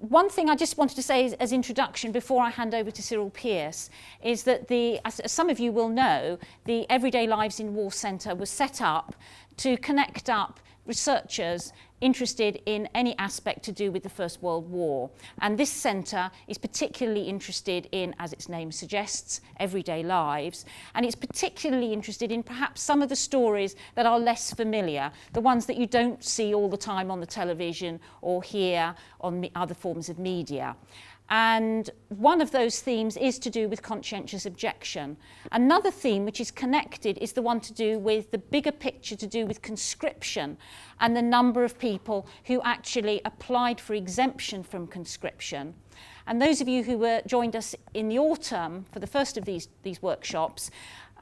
one thing I just wanted to say as introduction before I hand over to Cyril Pearce is that as some of you will know, the Everyday Lives in War Centre was set up to connect up researchers interested in any aspect to do with the First World War. And this centre is particularly interested in, as its name suggests, everyday lives. And it's particularly interested in perhaps some of the stories that are less familiar, the ones that you don't see all the time on the television or hear on other forms of media. And one of those themes is to do with conscientious objection. Another theme which is connected is the one to do with the bigger picture to do with conscription and the number of people who actually applied for exemption from conscription. And those of you who joined us in the autumn for the first of these workshops,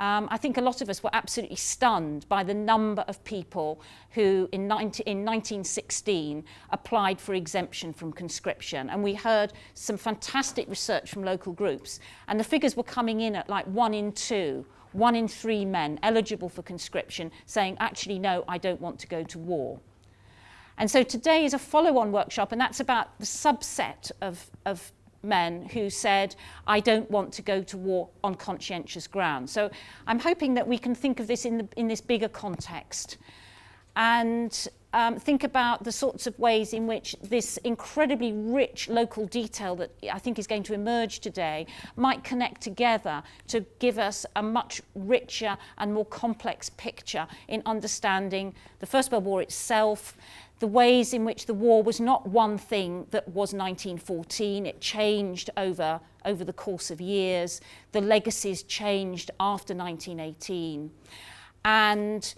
I think a lot of us were absolutely stunned by the number of people who in 1916 applied for exemption from conscription. And we heard some fantastic research from local groups, and the figures were coming in at like 1 in 2, 1 in 3 men eligible for conscription saying, actually, no, I don't want to go to war. And so today is a follow-on workshop, and that's about the subset of men who said, I don't want to go to war on conscientious grounds. So I'm hoping that we can think of this in this bigger context and think about the sorts of ways in which this incredibly rich local detail that I think is going to emerge today might connect together to give us a much richer and more complex picture in understanding the First World War itself, the ways in which the war was not one thing that was 1914, it changed over the course of years, the legacies changed after 1918. And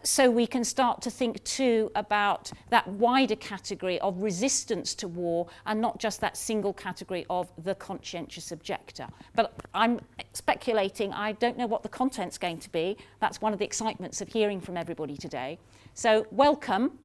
so we can start to think too about that wider category of resistance to war and not just that single category of the conscientious objector. But I'm speculating, I don't know what the content's going to be. That's one of the excitements of hearing from everybody today. So welcome.